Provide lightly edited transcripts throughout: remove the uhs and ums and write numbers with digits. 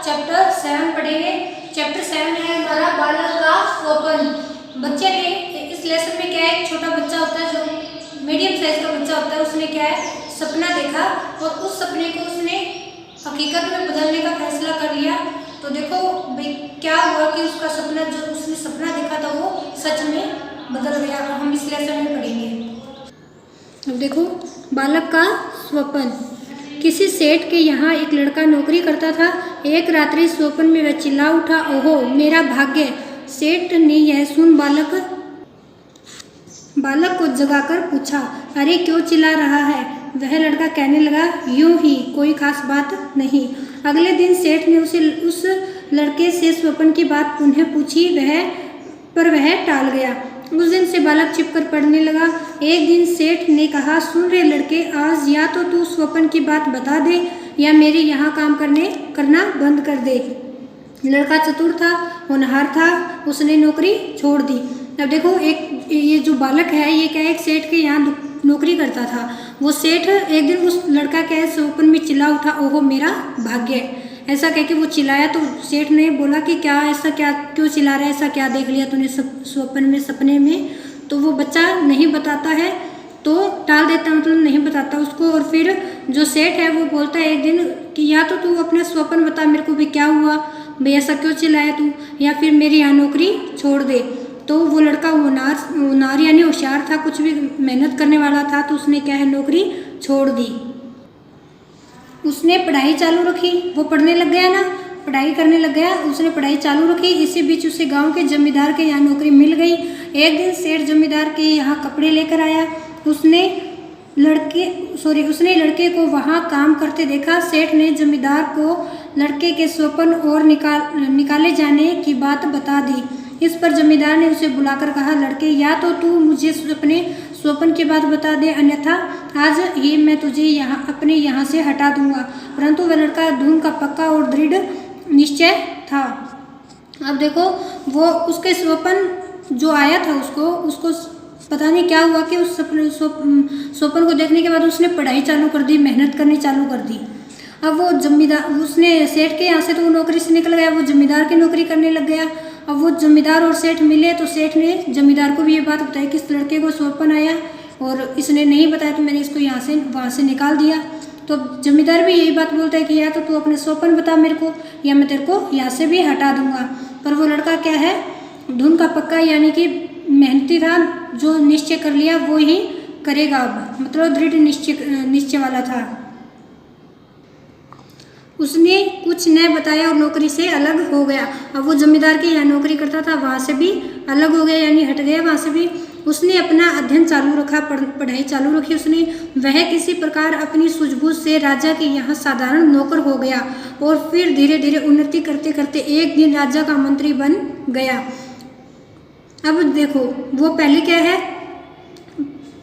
Chapter 7 पढ़ेंगे। Chapter 7 है हमारा बालक का स्वप्न। बच्चे ने इस लेसन में क्या है, एक छोटा बच्चा होता है जो मीडियम साइज का बच्चा होता है, उसने क्या है सपना देखा और उस सपने को उसने हकीकत में बदलने का फैसला कर लिया। तो देखो भाई क्या हुआ कि उसका सपना, जो उसने सपना देखा था वो सच में बदल गया। हम इस लेसन में पढ़ेंगे। अब देखो बालक का स्वप्न। किसी सेठ के यहाँ एक लड़का नौकरी करता था। एक रात्रि स्वप्न में वह चिल्ला उठा, ओहो मेरा भाग्य। सेठ ने यह सुन बालक को जगाकर पूछा, अरे क्यों चिल्ला रहा है? वह लड़का कहने लगा, यूं ही, कोई खास बात नहीं। अगले दिन सेठ ने उस लड़के से स्वप्न की बात पुनः पूछी, पर वह टाल गया। उस दिन से बालक छिपकर पढ़ने लगा। एक दिन सेठ ने कहा, सुन रे लड़के, आज या तो तू स्वप्न की बात बता दे या मेरे यहाँ काम करना बंद कर दे। लड़का चतुर था, होनहार था, उसने नौकरी छोड़ दी। अब देखो ये जो बालक है ये क्या है, एक सेठ के यहाँ नौकरी करता था। वो सेठ एक दिन उस लड़का क्या है स्वप्न में चिल्ला उठा, ओहो मेरा भाग्य। ऐसा कह के वो चिल्लाया तो सेठ ने बोला कि क्या ऐसा, क्या क्यों चिल्ला रहा है, ऐसा क्या देख लिया तूने स्वप्न में, सपने में? तो वो बच्चा नहीं बताता है, तो टाल देता, मतलब नहीं बताता उसको। और फिर जो सेठ है वो बोलता है एक दिन कि या तो तू अपना स्वप्न बता मेरे को भी क्या हुआ, भाई ऐसा क्यों चिल्लाया तू, या फिर मेरी यहाँ नौकरी छोड़ दे। तो वो लड़का होनहार यानी होशियार था, कुछ भी मेहनत करने वाला था, तो उसने क्या है नौकरी छोड़ दी। उसने पढ़ाई चालू रखी, वो पढ़ने लग गया ना, पढ़ाई करने लग गया, उसने पढ़ाई चालू रखी। इसी बीच उसे गांव के जमींदार के यहाँ नौकरी मिल गई। एक दिन सेठ जमींदार के यहाँ कपड़े लेकर आया। उसने लड़के को वहाँ काम करते देखा। सेठ ने जमींदार को लड़के के स्वप्न और निकाले जाने की बात बता दी। इस पर जमींदार ने उसे बुलाकर कहा, लड़के या तो तू मुझे स्वप्न की बात बता दे, अन्यथा आज ही मैं तुझे अपने यहाँ से हटा दूंगा। परंतु वह लड़का धूम का पक्का और दृढ़ निश्चय था। अब देखो वो उसके स्वप्न जो आया था उसको पता नहीं क्या हुआ कि उस स्वप्न को देखने के बाद उसने पढ़ाई चालू कर दी, मेहनत करनी चालू कर दी। अब वो जमींदार, उसने सेठ के यहाँ से तो वो नौकरी से निकल गया, वो जमींदार की नौकरी करने लग गया। अब वो जमींदार और सेठ मिले तो सेठ ने जमींदार को भी ये बात बताई कि इस लड़के को स्वप्न आया और इसने नहीं बताया तो मैंने इसको वहाँ से निकाल दिया। तो जमींदार भी यही बात बोलता है कि या तो तू अपने स्वप्न बता मेरे को या मैं तेरे को यहाँ से भी हटा दूंगा। पर वो लड़का क्या है, धुन का पक्का यानी कि मेहनती था, जो निश्चय कर लिया वो ही करेगा। अब मतलब दृढ़ निश्चय वाला था। उसने कुछ न बताया और नौकरी से अलग हो गया। अब वो जमींदार के यहाँ नौकरी करता था, वहाँ से भी अलग हो गया यानी हट गया वहाँ से भी। उसने अपना अध्ययन चालू रखा, पढ़ाई चालू रखी उसने। वह किसी प्रकार अपनी सूझबूझ से राजा के यहाँ साधारण नौकर हो गया और फिर धीरे धीरे उन्नति करते करते एक दिन राजा का मंत्री बन गया। अब देखो वो पहले क्या है,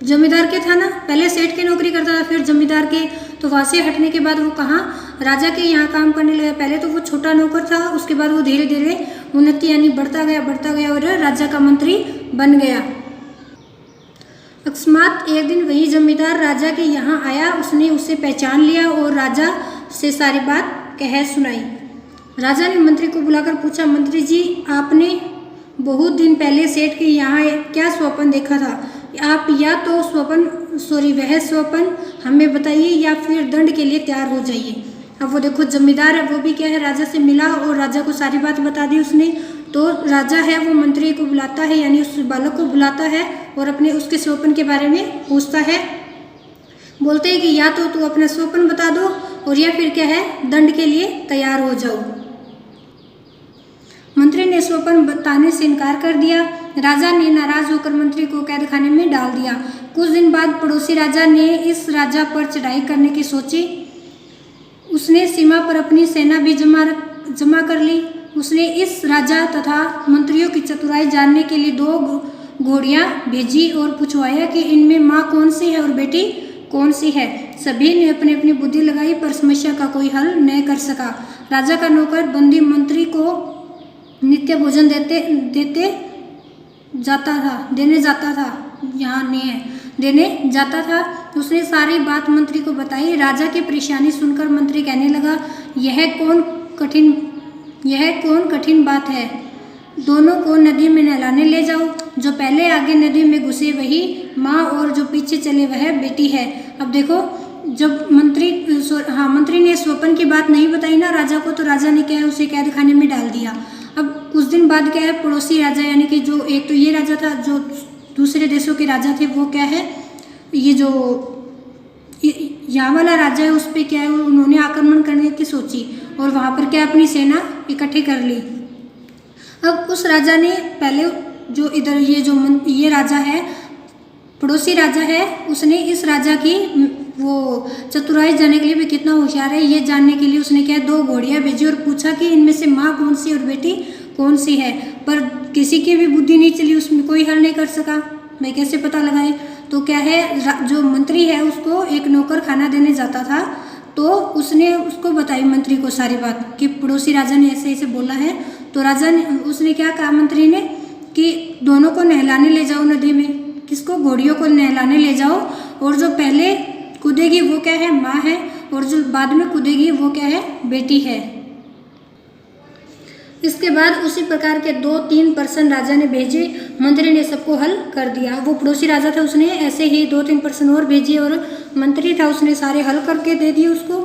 जमींदार के था ना, पहले सेठ की नौकरी करता था, फिर जमींदार के, तो वहाँ से हटने के बाद वो कहाँ राजा के यहाँ काम करने लगा। पहले तो वो छोटा नौकर था, उसके बाद वो धीरे धीरे उन्नति यानी बढ़ता गया और राजा का मंत्री बन गया। अकस्मात एक दिन वही जमींदार राजा के यहाँ आया। उसने उसे पहचान लिया और राजा से सारी बात कह सुनाई। राजा ने मंत्री को बुलाकर पूछा, मंत्री जी आपने बहुत दिन पहले सेठ के यहाँ क्या स्वप्न देखा था? आप या तो वह स्वप्न हमें बताइए या फिर दंड के लिए तैयार हो जाइए। अब वो देखो जमींदार है, वो भी क्या है राजा से मिला और राजा को सारी बात बता दी उसने। तो राजा है वो मंत्री को बुलाता है यानी उस बालक को बुलाता है और उसके स्वप्न के बारे में पूछता है। बोलते हैं कि या तो तू अपना स्वप्न बता दो और या फिर क्या है दंड के लिए तैयार हो जाओ। मंत्री ने स्वप्न बताने से इनकार कर दिया। राजा ने नाराज होकर मंत्री को कैद खाने में डाल दिया। कुछ दिन बाद पड़ोसी राजा ने इस राजा पर चढ़ाई करने की सोची। उसने सीमा पर अपनी सेना भी जमा कर ली। उसने इस राजा तथा मंत्रियों की चतुराई जानने के लिए 2 घोड़ियां भेजी और पूछवाया कि इनमें माँ कौन सी है और बेटी कौन सी है। सभी ने अपनी अपनी बुद्धि लगाई पर समस्या का कोई हल न कर सका। राजा का नौकर बंदी मंत्री को नित्य भोजन देने जाता था। उसने सारी बात मंत्री को बताई। राजा की परेशानी सुनकर मंत्री कहने लगा, यह कौन कौन कठिन बात है। दोनों को नदी में नहलाने ले जाओ। जो पहले आगे नदी में घुसे वही माँ और जो पीछे चले वह बेटी है। अब देखो, जब मंत्री ने स्वप्न की बात नहीं बताई ना राजा को, तो राजा ने क्या है उसे कैद खाने में डाल दिया। अब कुछ दिन बाद क्या है, पड़ोसी राजा यानी कि जो एक तो ये राजा था, जो दूसरे देशों के राजा थे, वो क्या है, ये जो यहाँ वाला राजा है उस पर क्या है, उन्होंने आक्रमण करने की सोची और वहाँ पर क्या अपनी सेना इकट्ठी कर ली। अब उस राजा ने पहले जो इधर ये राजा है, पड़ोसी राजा है, उसने इस राजा की वो चतुराई जानने के लिए भी कितना होशियार है ये जानने के लिए उसने क्या 2 घोड़ियाँ भेजी और पूछा कि इनमें से माँ कौन सी और बेटी कौन सी है। पर किसी की भी बुद्धि नहीं चली, उसमें कोई हल नहीं कर सका, मैं कैसे पता लगाए। तो क्या है, जो मंत्री है उसको एक नौकर खाना देने जाता था, तो उसने उसको बताई मंत्री को सारी बात कि पड़ोसी राजा ने ऐसे ऐसे बोला है। तो राजा ने उसने क्या कहा मंत्री ने कि दोनों को नहलाने ले जाओ नदी में। किसको? घोड़ियों को नहलाने ले जाओ, और जो पहले कूदेगी वो क्या है, माँ है, और जो बाद में कूदेगी वो क्या है, बेटी है। इसके बाद उसी प्रकार के 2-3 पर्सन राजा ने भेजे, मंत्री ने सबको हल कर दिया। वो पड़ोसी राजा था, उसने ऐसे ही 2-3 पर्सन और भेजे, और मंत्री था उसने सारे हल करके दे दिए उसको।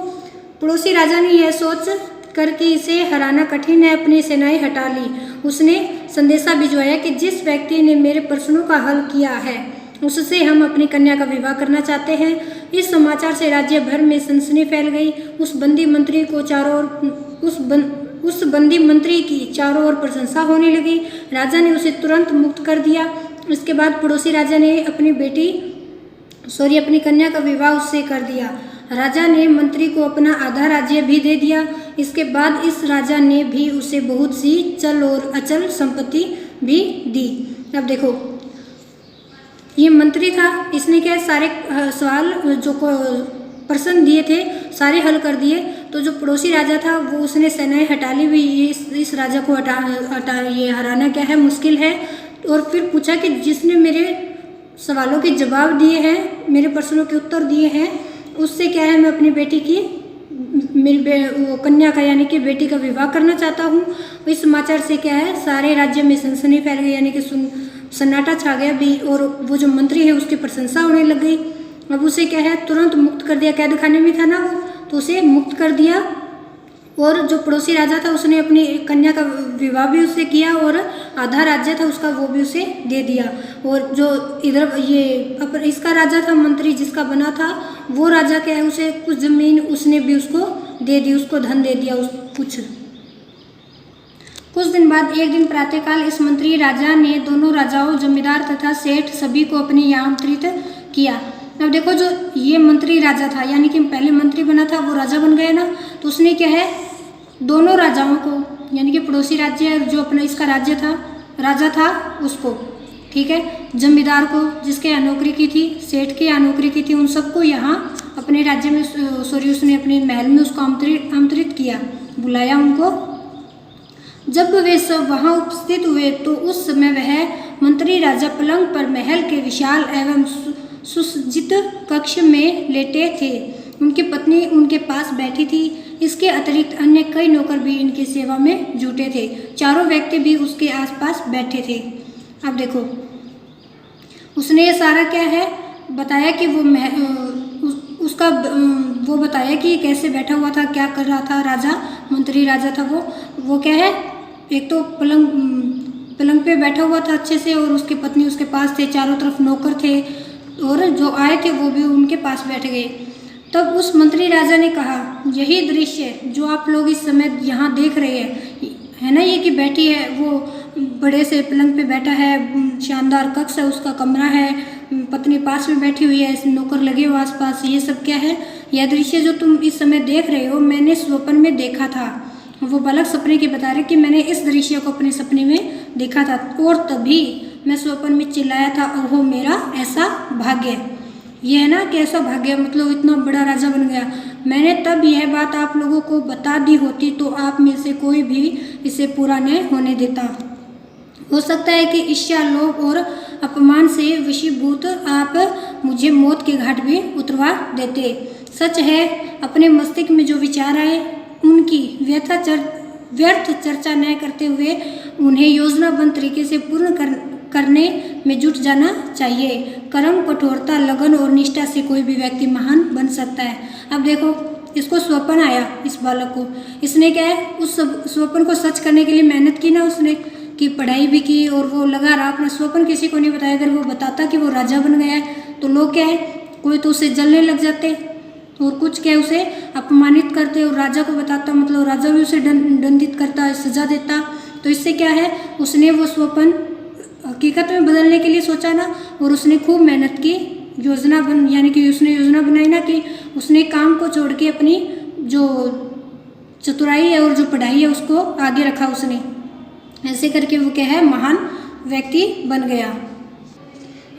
पड़ोसी राजा ने यह सोच करके इसे हराना कठिन है, अपनी सेनाएं हटा ली। उसने संदेशा भिजवाया कि जिस व्यक्ति ने मेरे प्रश्नों का हल किया है उससे हम अपनी कन्या का विवाह करना चाहते हैं। इस समाचार से राज्य भर में सनसनी फैल गई। उस बंदी मंत्री की चारों ओर प्रशंसा होने लगी। राजा ने उसे तुरंत मुक्त कर दिया। इसके बाद पड़ोसी राजा ने अपनी कन्या का विवाह उससे कर दिया। राजा ने मंत्री को अपना आधा राज्य भी दे दिया। इसके बाद इस राजा ने भी उसे बहुत सी चल और अचल संपत्ति भी दी। अब देखो, ये मंत्री था, इसने क्या सारे सवाल जो प्रश्न दिए थे सारे हल कर दिए। तो जो पड़ोसी राजा था वो उसने सेनाएं हटा ली भी, इस राजा को ये हराना क्या है, मुश्किल है। और फिर पूछा कि जिसने मेरे सवालों के जवाब दिए हैं, मेरे प्रश्नों के उत्तर दिए हैं, उससे क्या है मैं अपनी बेटी की वो कन्या का यानी कि बेटी का विवाह करना चाहता हूँ। इस समाचार से क्या है सारे राज्य में सनसनी फैल गई, यानी कि सन्नाटा छा गया भी, और वो जो मंत्री है उसकी प्रशंसा होने लग गई। अब उसे क्या है तुरंत मुक्त कर दिया। कैद खाने में था ना वो, तो उसे मुक्त कर दिया। और जो पड़ोसी राजा था उसने अपनी कन्या का विवाह भी उससे किया, और आधा राज्य था उसका वो भी उसे दे दिया। और जो इधर इसका राजा था मंत्री जिसका बना था, वो राजा क्या है उसे कुछ जमीन उसने भी उसको दे दी, उसको धन दे दिया कुछ दिन बाद एक दिन प्रातःकाल इस मंत्री राजा ने दोनों राजाओं, जमींदार तथा सेठ सभी को अपने यहाँ आमंत्रित किया। अब देखो, जो ये मंत्री राजा था यानी कि पहले मंत्री बना था वो राजा बन गया ना, तो उसने क्या है दोनों राजाओं को यानी कि पड़ोसी राज्य जो अपना इसका राजा था उसको, ठीक है, जमींदार को जिसके यहाँ नौकरी की थी, सेठ के यहाँ नौकरी की थी, उन सबको यहाँ अपने राज्य में उसने अपने महल में उसको आमंत्रित किया, बुलाया उनको। जब वे सब वहाँ उपस्थित हुए तो उस समय वह मंत्री राजा पलंग पर महल के विशाल एवं सुसज्जित कक्ष में लेटे थे। उनकी पत्नी उनके पास बैठी थी। इसके अतिरिक्त अन्य कई नौकर भी इनकी सेवा में जुटे थे। चारों व्यक्ति भी उसके आसपास बैठे थे। अब देखो, उसने ये सारा क्या है बताया कि वो बताया कि कैसे बैठा हुआ था, क्या कर रहा था। मंत्री राजा था वो क्या है, एक तो पलंग पे बैठा हुआ था अच्छे से, और उसकी पत्नी उसके पास थे, चारों तरफ नौकर थे, और जो आए थे वो भी उनके पास बैठ गए। तब उस मंत्री राजा ने कहा, यही दृश्य जो आप लोग इस समय यहाँ देख रहे हैं है ना, ये कि बैठी है वो बड़े से पलंग पे बैठा है, शानदार कक्ष है, उसका कमरा है, पत्नी पास में बैठी हुई है, नौकर लगे हुए आसपास, ये सब क्या है, यह दृश्य जो तुम इस समय देख रहे हो मैंने स्वप्न में देखा था। वो बालक सपने की बता रहे कि मैंने इस दृश्य को अपने सपने में देखा था, और तभी मैं स्वप्न में चिल्लाया था, ओहो मेरा ऐसा भाग्य। ये है ना कि ऐसा भाग्य, मतलब इतना बड़ा राजा बन गया। मैंने तब यह बात आप लोगों को बता दी होती तो आप में से कोई भी इसे पूरा नहीं होने देता। हो सकता है कि ईर्ष्या, लोभ और अपमान से वशीभूत आप मुझे मौत के घाट भी उतरवा देते। सच है, अपने मस्तिष्क में जो विचार आए उनकी व्यर्थ चर्चा न करते हुए उन्हें योजनाबद्ध तरीके से पूर्ण करने में जुट जाना चाहिए। कर्म, कठोरता, लगन और निष्ठा से कोई भी व्यक्ति महान बन सकता है। अब देखो, इसको स्वप्न आया, इस बालक को, इसने क्या है, उस स्वप्न को सच करने के लिए मेहनत की ना उसने, कि पढ़ाई भी की और वो लगा रहा अपना स्वप्न, किसी को नहीं बताया। अगर वो बताता कि वो राजा बन गया है तो लोग क्या है, कोई तो उसे जलने लग जाते और कुछ क्या उसे अपमानित करते, और राजा को बताता मतलब राजा भी उसे दंडित करता, सजा देता। तो इससे क्या है, उसने वो स्वप्न हकीकत में बदलने के लिए सोचा ना, और उसने खूब मेहनत की, यानी कि उसने योजना बनाई ना, कि उसने काम को छोड़ के अपनी जो चतुराई है और जो पढ़ाई है उसको आगे रखा उसने। ऐसे करके वो क्या है, महान व्यक्ति बन गया।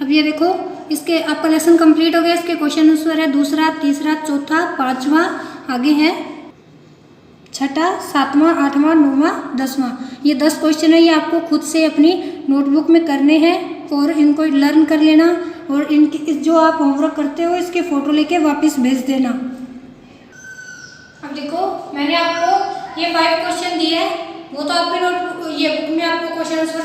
अब ये देखो, इसके आपका लेसन कंप्लीट हो गया। इसके क्वेश्चन आंसर है दूसरा, तीसरा, चौथा, पांचवा, आगे है छठा, सातवां, आठवां, नौवां, 10वां। ये 10 क्वेश्चन है, ये आपको खुद से अपनी नोटबुक में करने हैं और इनको लर्न कर लेना, और इनकी जो आप होमवर्क करते हो इसके फोटो लेके वापस भेज देना। अब देखो, मैंने आपको ये 5 क्वेश्चन दिए हैं, वो तो आपके नोटबुक ये बुक में आपको क्वेश्चन आंसर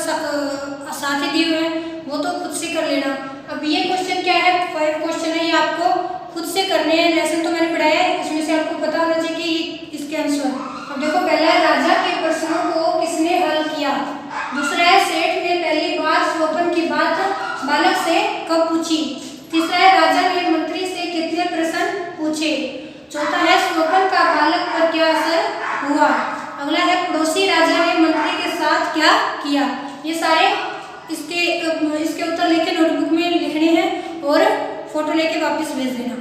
साथ ही दिए हुए हैं, वो तो खुद से कर लेना। अब ये क्वेश्चन क्या है, 5 क्वेश्चन है, ये आपको खुद से करने हैं। लेसन तो मैंने पढ़ाया है, इसमें से आपको पता होना चाहिए कि इसके आंसर। अब देखो, पहला है राजा के प्रश्नों को किसने हल किया। दूसरा है सेठ ने पहली बार स्वप्न की बात बालक से कब पूछी। तीसरा है राजा ने मंत्री से कितने प्रश्न पूछे। चौथा है स्वप्न का बालक पर क्या असर हुआ। अगला है पड़ोसी राजा ने मंत्री के साथ क्या किया। ये सारे इसके उत्तर लेके नोटबुक में लिखने हैं और फोटो लेके वापस भेज देना।